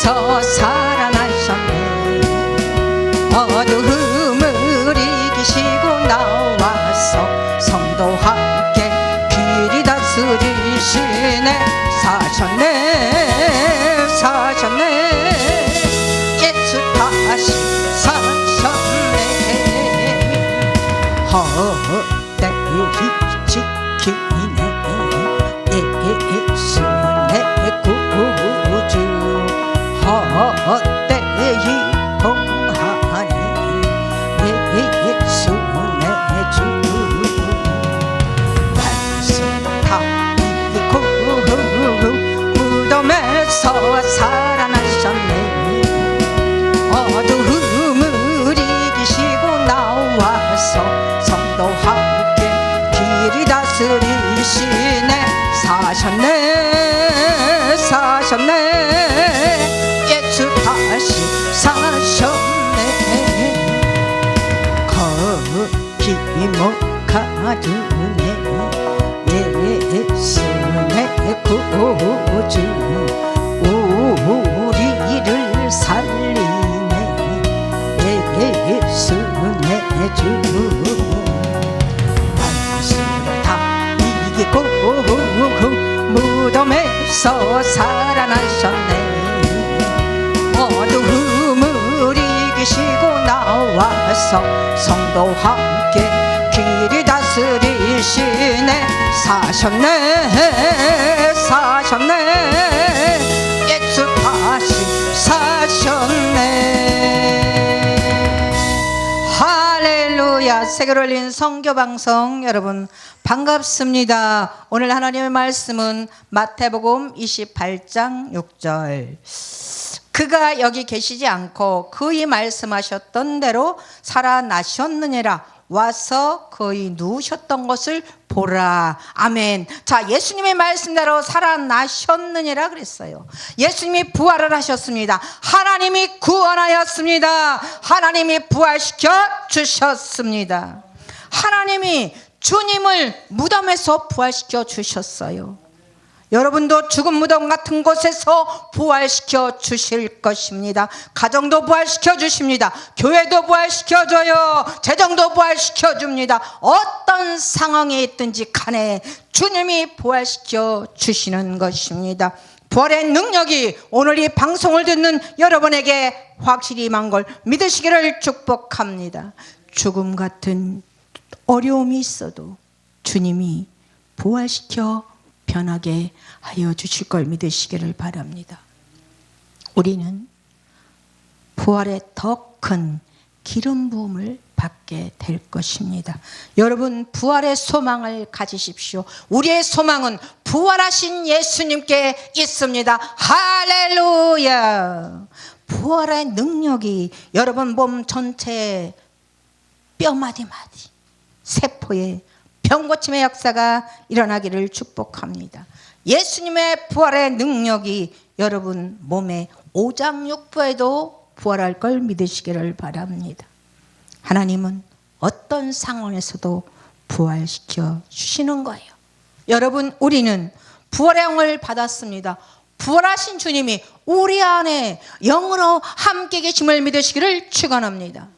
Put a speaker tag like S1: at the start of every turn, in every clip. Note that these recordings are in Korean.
S1: 무덤에서 살아나셨네. 어두움을 이기시고 나와서 성도와 함께 길이 다스리시네. 사셨네 사셨네. 예수 다시 사셨네. 헛되이 지키네. 예수 내 구주. 헛되이 봉하네. 예수 내 주. 말씀 다 이기고 무덤에서 살아나셨네. 어두움을 이기시고 나와서 성도와 함께 길이 다스리시네. 사셨네 사셨네. 예수 다시 사셨네. 거기 못 가두네. 예수 내 구주. 우리를 살리네. 예수 내 주. 말씀을 다 이기고 무덤에서 살아나셨네. 어두움을 이기시고 나와서 성도와 함께 길이 다스리시네. 사셨네 사셨네. 예수 다시 사셨네. 할렐루야. 세계로 열린 선교방송 여러분 반갑습니다. 오늘 하나님의 말씀은 마태복음 28장 6절. 그가 여기 계시지 않고 그의 말씀하셨던 대로 살아나셨느니라. 와서 그의 누우셨던 것을 보라. 아멘. 자, 예수님의 말씀대로 살아나셨느니라 그랬어요. 예수님이 부활을 하셨습니다. 하나님이 구원하였습니다. 하나님이 부활시켜 주셨습니다. 하나님이 주님을 무덤에서 부활시켜 주셨어요. 여러분도 죽은 무덤 같은 곳에서 부활시켜 주실 것입니다. 가정도 부활시켜 주십니다. 교회도 부활시켜 줘요. 재정도 부활시켜 줍니다. 어떤 상황에 있든지 간에 주님이 부활시켜 주시는 것입니다. 부활의 능력이 오늘 이 방송을 듣는 여러분에게 확실히 임한 걸 믿으시기를 축복합니다. 죽음 같은 어려움이 있어도 주님이 부활시켜 변하게 하여 주실 걸 믿으시기를 바랍니다. 우리는 부활의 더 큰 기름 부음을 받게 될 것입니다. 여러분 부활의 소망을 가지십시오. 우리의 소망은 부활하신 예수님께 있습니다. 할렐루야. 부활의 능력이 여러분 몸 전체에 뼈마디 마디 세포에 병고침의 역사가 일어나기를 축복합니다. 예수님의 부활의 능력이 여러분 몸의 오장육부에도 부활할 걸 믿으시기를 바랍니다. 하나님은 어떤 상황에서도 부활시켜 주시는 거예요. 여러분 우리는 부활의 영을 받았습니다. 부활하신 주님이 우리 안에 영으로 함께 계심을 믿으시기를 축원합니다.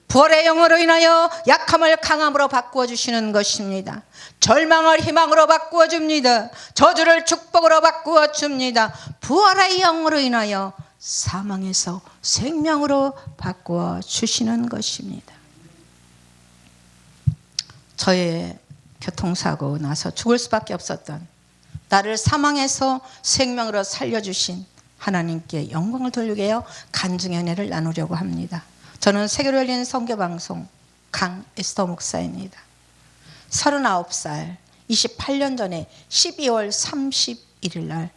S1: 부활의 영으로 인하여 약함을 강함으로 바꾸어 주시는 것입니다. 절망을 희망으로 바꾸어 줍니다. 저주를 축복으로 바꾸어 줍니다. 부활의 영으로 인하여 사망에서 생명으로 바꾸어 주시는 것입니다. 저의 교통사고 나서 죽을 수밖에 없었던 나를 사망에서 생명으로 살려주신 하나님께 영광을 돌리게 하여 간증의 은혜를 나누려고 합니다. 저는 세계로 열린 선교방송 강에스더 목사입니다. 39살 28년 전에 12월 31일 날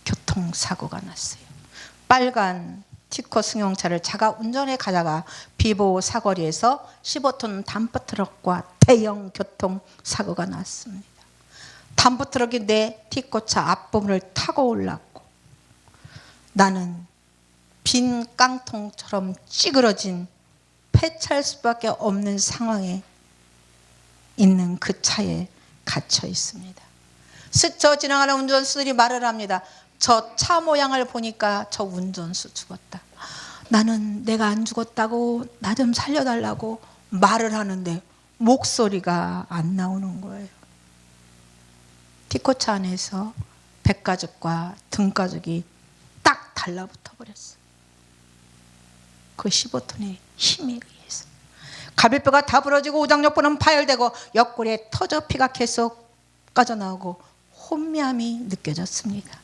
S1: 교통사고가 났어요. 빨간 티코 승용차를 자가 운전해 가다가 비보 사거리에서 15톤 덤프트럭과 대형 교통사고가 났습니다. 덤프트럭이 내 티코차 앞부분을 타고 올랐고 나는 빈 깡통처럼 찌그러진 폐차할 수밖에 없는 상황에 있는 그 차에 갇혀 있습니다. 스쳐 지나가는 운전수들이 말을 합니다. 저 차 모양을 보니까 저 운전수 죽었다. 나는 내가 안 죽었다고 나 좀 살려달라고 말을 하는데 목소리가 안 나오는 거예요. 티코차 안에서 백가죽과 등가죽이 딱 달라붙어 버렸어요. 그 15톤의 힘에 의해서 갈비뼈가 다 부러지고 오장육부는 파열되고 옆구리에 터져 피가 계속 빠져나오고 혼미함이 느껴졌습니다.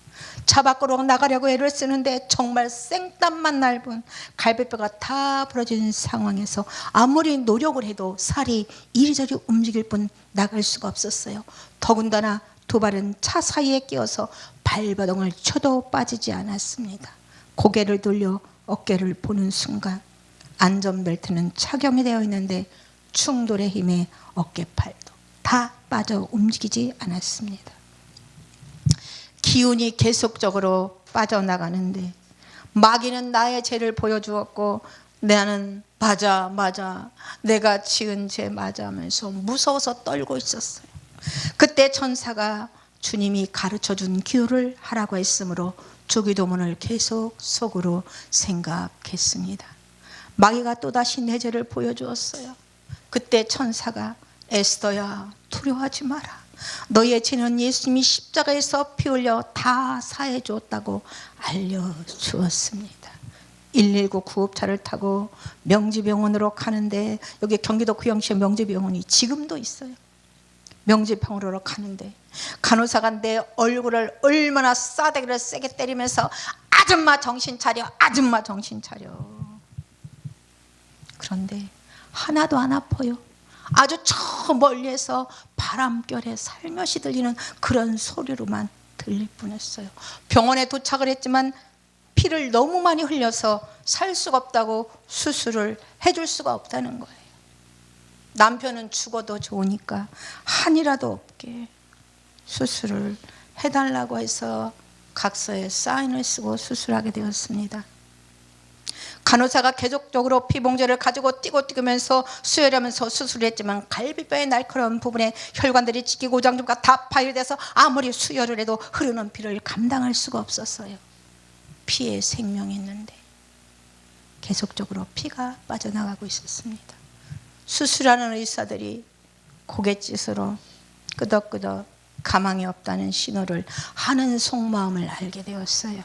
S1: 차 밖으로 나가려고 애를 쓰는데 정말 생땀만 날뿐 갈비뼈가 다 부러진 상황에서 아무리 노력을 해도 살이 이리저리 움직일 뿐 나갈 수가 없었어요. 더군다나 두 발은 차 사이에 끼어서 발버둥을 쳐도 빠지지 않았습니다. 고개를 돌려 어깨를 보는 순간 안전벨트는 착용이 되어 있는데 충돌의 힘에 어깨팔도 다 빠져 움직이지 않았습니다. 기운이 계속적으로 빠져나가는데 마귀는 나의 죄를 보여주었고 나는 맞아 내가 지은 죄 맞아 하면서 무서워서 떨고 있었어요. 그때 천사가 주님이 가르쳐준 기도를 하라고 했으므로 주기도문을 계속 속으로 생각했습니다. 마귀가 또다시 내 죄를 보여주었어요. 그때 천사가 에스더야 두려워하지 마라. 너의 죄는 예수님이 십자가에서 피 흘려 다 사해 주었다고 알려주었습니다. 119 구급차를 타고 명지병원으로 가는데 여기 경기도 구영시에 명지병원이 지금도 있어요. 명지병원으로 가는데 간호사가 내 얼굴을 얼마나 싸대기를 세게 때리면서 아줌마 정신 차려 아줌마 정신 차려. 그런데 하나도 안 아파요. 아주 저 멀리에서 바람결에 살며시 들리는 그런 소리로만 들릴 뻔했어요. 병원에 도착을 했지만 피를 너무 많이 흘려서 살 수가 없다고 수술을 해줄 수가 없다는 거예요. 남편은 죽어도 좋으니까 한이라도 없게 수술을 해달라고 해서 각서에 사인을 쓰고 수술하게 되었습니다. 간호사가 계속적으로 피봉제를 가지고 뛰면서 수혈하면서 수술을 했지만 갈비뼈의 날카로운 부분에 혈관들이 찢기고 오장육부가 다 파열돼서 아무리 수혈을 해도 흐르는 피를 감당할 수가 없었어요. 피에 생명이 있는데 계속적으로 피가 빠져나가고 있었습니다. 수술하는 의사들이 고갯짓으로 끄덕끄덕 가망이 없다는 신호를 하는 속마음을 알게 되었어요.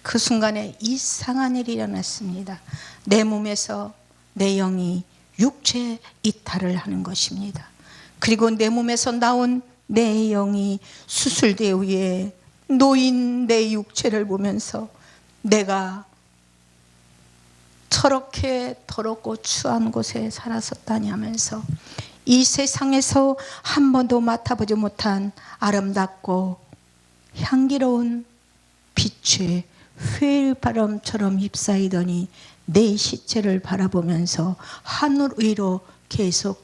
S1: 그 순간에 이상한 일이 일어났습니다. 내 몸에서 내 영이 육체 이탈을 하는 것입니다. 그리고 내 몸에서 나온 내 영이 수술대 위에 놓인 내 육체를 보면서 내가 저렇게 더럽고 추한 곳에 살았었다니 하면서 이 세상에서 한 번도 맡아보지 못한 아름답고 향기로운 빛의 휘바람처럼 휩싸이더니 내 시체를 바라보면서 하늘 위로 계속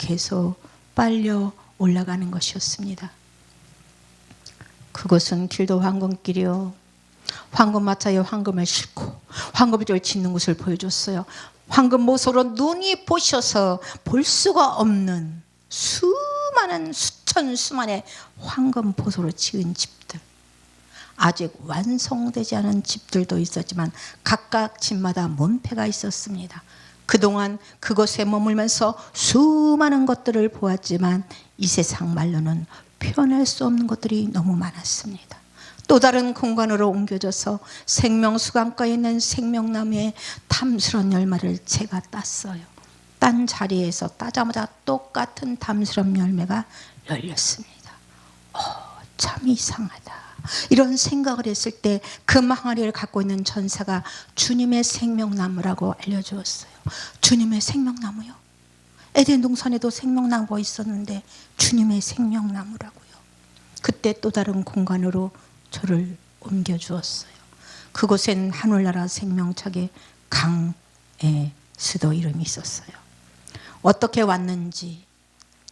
S1: 빨려 올라가는 것이었습니다. 그것은 길도 황금길이요 황금마차에 황금을 싣고 황금줄 짓는 곳을 보여줬어요. 황금 모서로 눈이 부셔서 볼 수가 없는 수많은 수천수만의 황금 보소로 지은 집들, 아직 완성되지 않은 집들도 있었지만 각각 집마다 문패가 있었습니다. 그동안 그곳에 머물면서 수많은 것들을 보았지만 이 세상 말로는 표현할 수 없는 것들이 너무 많았습니다. 또 다른 공간으로 옮겨져서 생명수강가에 있는 생명나무의 탐스러운 열매를 제가 땄어요. 딴 자리에서 따자마자 똑같은 탐스러운 열매가 열렸습니다. 참 이상하다. 이런 생각을 했을 때 그 항아리를 갖고 있는 전사가 주님의 생명나무라고 알려주었어요. 주님의 생명나무요? 에덴 동산에도 생명나무가 있었는데 주님의 생명나무라고요. 그때 또 다른 공간으로 저를 옮겨주었어요. 그곳엔 하늘나라 생명책에 강의 수도 이름이 있었어요. 어떻게 왔는지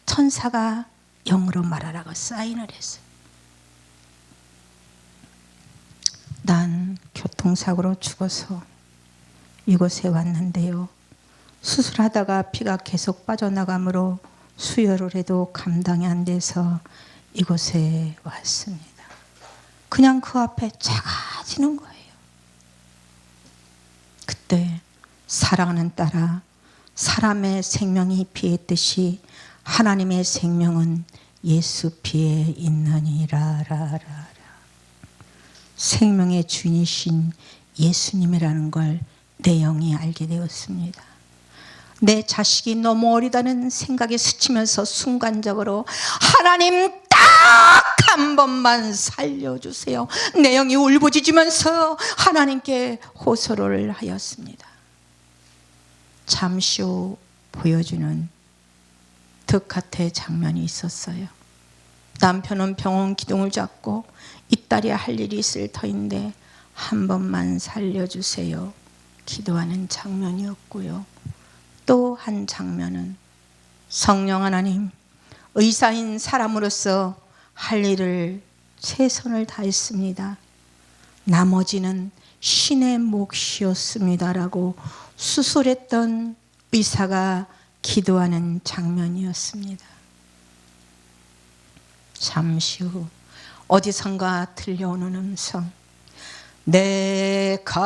S1: 천사가 영어로 말하라고 사인을 했어요. 난 교통사고로 죽어서 이곳에 왔는데요. 수술하다가 피가 계속 빠져나가므로 수혈을 해도 감당이 안 돼서 이곳에 왔습니다. 그냥 그 앞에 작아지는 거예요. 그때 사랑하는 딸아, 사람의 생명이 피에 있듯이 하나님의 생명은 예수 피에 있느니라. 생명의 주인이신 예수님이라는 걸 내 영이 알게 되었습니다. 내 자식이 너무 어리다는 생각이 스치면서 순간적으로 하나님 딱 한 번만 살려주세요. 내 영이 울부짖으면서 하나님께 호소를 하였습니다. 잠시 후 보여주는 득하태 장면이 있었어요. 남편은 병원 기둥을 잡고 이 딸이 할 일이 있을 터인데 한 번만 살려주세요 기도하는 장면이었고요. 또 한 장면은 성령 하나님, 의사인 사람으로서 할 일을 최선을 다했습니다. 나머지는 신의 몫이었습니다라고 수술했던 의사가 기도하는 장면이었습니다. 잠시 후 어디선가 들려오는 음성, 내가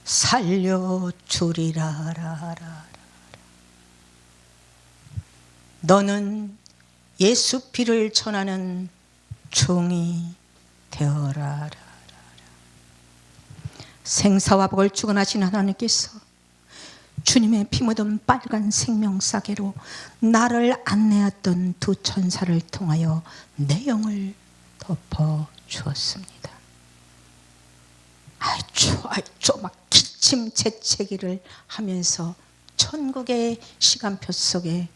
S1: 살려주리라. 너는 예수 피를 전하는 종이 되어라. 생사와 복을 주관하신 하나님께서 주님의 피 묻은 빨간 생명사계로 나를 안내했던 두 천사를 통하여 내 영을 덮어 주었습니다. 아이초 막 기침 재채기를 하면서 천국의 시간표 속에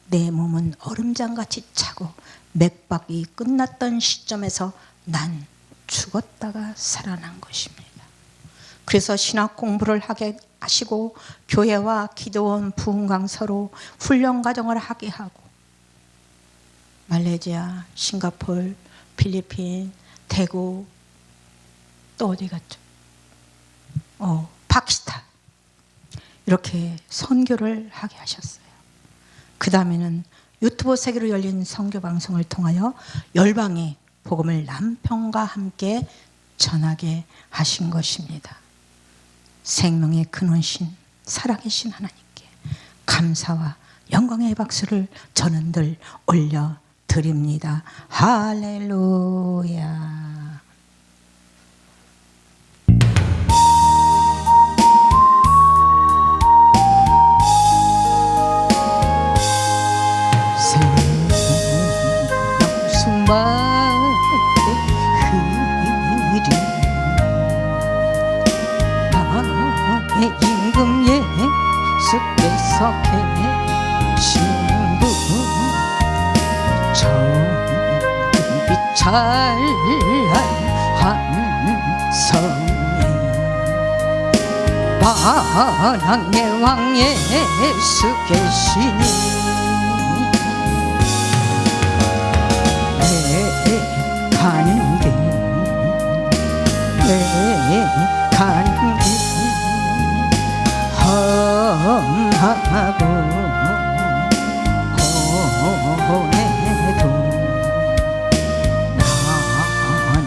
S1: 내 몸은 얼음장같이 차고 맥박이 끝났던 시점에서 난 죽었다가 살아난 것입니다. 그래서 신학 공부를 하게 하시고 교회와 기도원 부흥 강사로 훈련 과정을 하게 하고 말레이시아, 싱가포르, 필리핀, 대구 또 어디 갔죠? 파키스탄 이렇게 선교를 하게 하셨어요. 그 다음에는 유튜브 세계로 열린 선교 방송을 통하여 열방에 복음을 남편과 함께 전하게 하신 것입니다. 생명의 근원신 살아계신 하나님께 감사와 영광의 박수를 저는 늘 올려드립니다. 할렐루야. 나의 임금 예수께서 계신 분 천빛 찬란한 성에 만왕의 왕 예수 계시니 가는 길, 내 가는 길 험하고 고뇌도 나는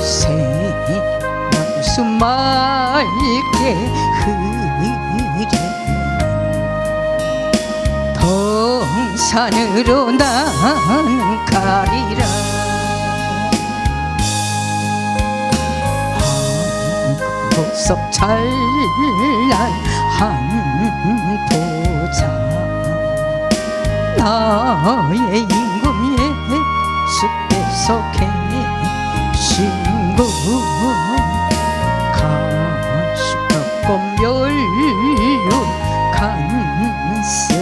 S1: 새벽수 맑게 흐려 동산으로 나는 가리라. 한구석 찬란한 도자 나의 임금 예수께서 계신 곳 가시럽고 멸륜 간쓰신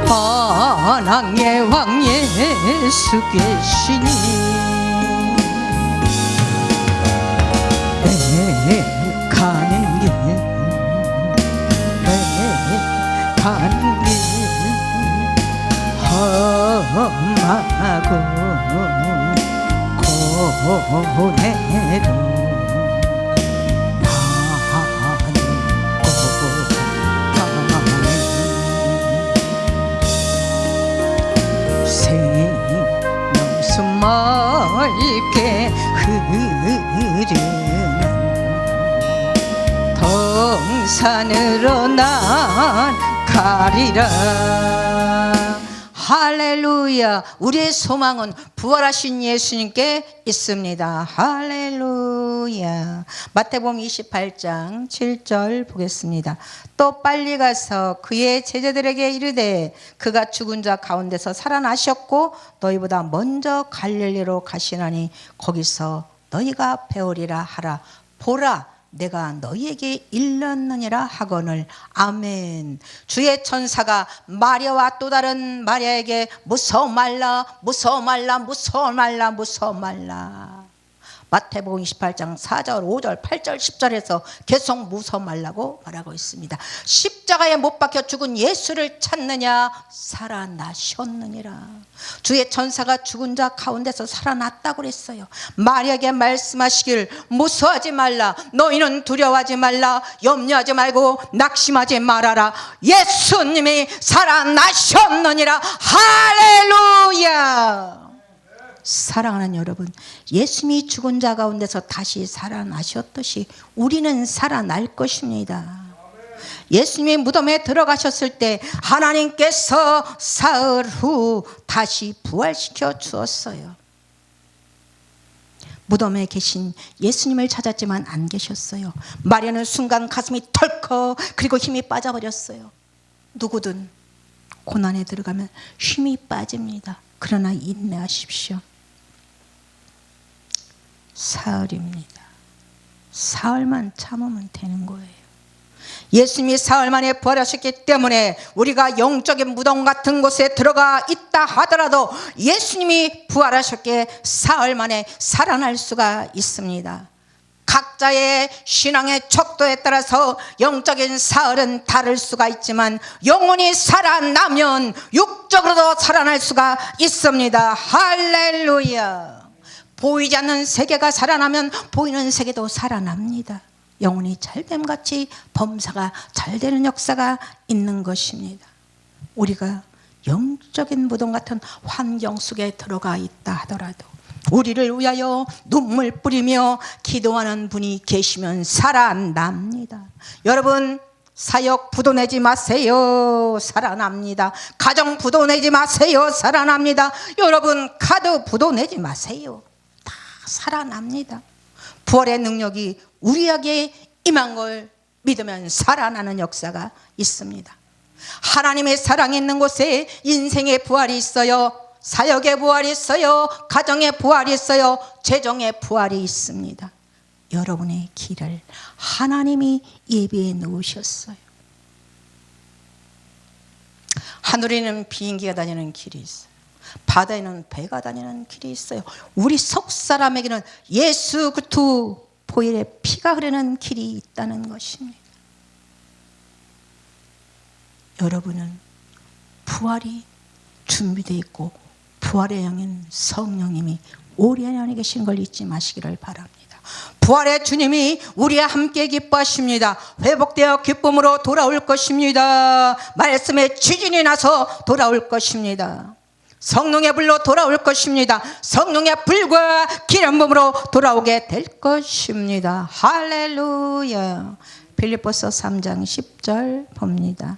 S1: 만왕의 왕 예수 계시니 내 가는 길, 내 가는 길 험하고 고뇌도 나는 산으로 난 가리라. 할렐루야. 우리의 소망은 부활하신 예수님께 있습니다. 할렐루야. 마태복음 28장 7절 보겠습니다. 또 빨리 가서 그의 제자들에게 이르되 그가 죽은 자 가운데서 살아나셨고 너희보다 먼저 갈릴리로 가시나니 거기서 너희가 배우리라 하라. 보라, 내가 너희에게 일렀느니라 하거늘. 아멘. 주의 천사가 마리아와 또 다른 마리아에게 무서워 말라, 무서워 말라, 무서워 말라, 무서워 말라. 마태복음 28장 4절, 5절, 8절, 10절에서 계속 무서워 말라고 말하고 있습니다. 십자가에 못 박혀 죽은 예수를 찾느냐? 살아나셨느니라. 주의 천사가 죽은 자 가운데서 살아났다고 그랬어요. 마리아에게 말씀하시길 무서워하지 말라, 너희는 두려워하지 말라, 염려하지 말고 낙심하지 말아라. 예수님이 살아나셨느니라. 할렐루야. 사랑하는 여러분, 예수님이 죽은 자 가운데서 다시 살아나셨듯이 우리는 살아날 것입니다. 예수님이 무덤에 들어가셨을 때 하나님께서 사흘 후 다시 부활시켜 주었어요. 무덤에 계신 예수님을 찾았지만 안 계셨어요. 마리아는 순간 가슴이 털컥, 그리고 힘이 빠져버렸어요. 누구든 고난에 들어가면 힘이 빠집니다. 그러나 인내하십시오. 사흘입니다. 사흘만 참으면 되는 거예요. 예수님이 사흘 만에 부활하셨기 때문에 우리가 영적인 무덤 같은 곳에 들어가 있다 하더라도 예수님이 부활하셨기에 사흘 만에 살아날 수가 있습니다. 각자의 신앙의 척도에 따라서 영적인 사흘은 다를 수가 있지만 영혼이 살아나면 육적으로도 살아날 수가 있습니다. 할렐루야. 보이지 않는 세계가 살아나면 보이는 세계도 살아납니다. 영혼이 잘됨같이 범사가 잘되는 역사가 있는 것입니다. 우리가 영적인 무덤 같은 환경 속에 들어가 있다 하더라도 우리를 위하여 눈물 뿌리며 기도하는 분이 계시면 살아납니다. 여러분, 사역 부도 내지 마세요. 살아납니다. 가정 부도 내지 마세요. 살아납니다. 여러분, 카드 부도 내지 마세요. 다 살아납니다. 부활의 능력이 우리에게 임한 걸 믿으면 살아나는 역사가 있습니다. 하나님의 사랑이 있는 곳에 인생의 부활이 있어요. 사역의 부활이 있어요. 가정의 부활이 있어요. 재정의 부활이 있습니다. 여러분의 길을 하나님이 예비해 놓으셨어요. 하늘에는 비행기가 다니는 길이 있어요. 바다에는 배가 다니는 길이 있어요. 우리 속 사람에게는 예수 그리스도 보혈의 피가 흐르는 길이 있다는 것입니다. 여러분은 부활이 준비되어 있고 부활의 영인 성령님이 우리 안에 계신 걸 잊지 마시기를 바랍니다. 부활의 주님이 우리와 함께 기뻐하십니다. 회복되어 기쁨으로 돌아올 것입니다. 말씀의 지진이 나서 돌아올 것입니다. 성령의 불로 돌아올 것입니다. 성령의 불과 기름 부음으로 돌아오게 될 것입니다. 할렐루야. 빌립보서 3장 10절 봅니다.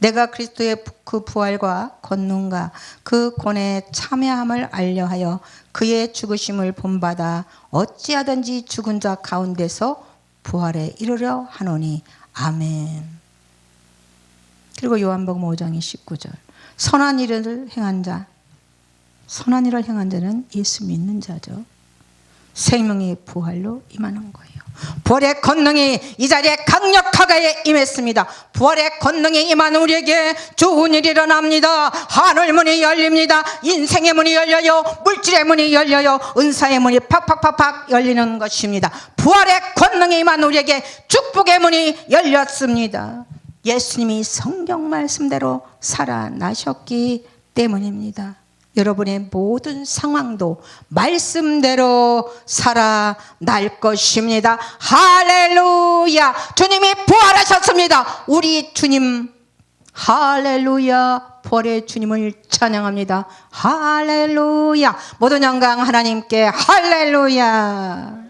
S1: 내가 그리스도의 그 부활과 권능과 그 권에 참여함을 알려하여 그의 죽으심을 본받아 어찌하든지 죽은 자 가운데서 부활에 이르려 하노니. 아멘. 그리고 요한복음 5장 19절. 선한 일을 행한 자, 선한 일을 행한 자는 예수 믿는 자죠. 생명의 부활로 임하는 거예요. 부활의 권능이 이 자리에 강력하게 임했습니다. 부활의 권능이 임하는 우리에게 좋은 일이 일어납니다. 하늘 문이 열립니다. 인생의 문이 열려요. 물질의 문이 열려요. 은사의 문이 팍팍팍팍 열리는 것입니다. 부활의 권능이 임하는 우리에게 축복의 문이 열렸습니다. 예수님이 성경 말씀대로 살아나셨기 때문입니다. 여러분의 모든 상황도 말씀대로 살아날 것입니다. 할렐루야. 주님이 부활하셨습니다. 우리 주님, 할렐루야. 부활의 주님을 찬양합니다. 할렐루야. 모든 영광 하나님께. 할렐루야.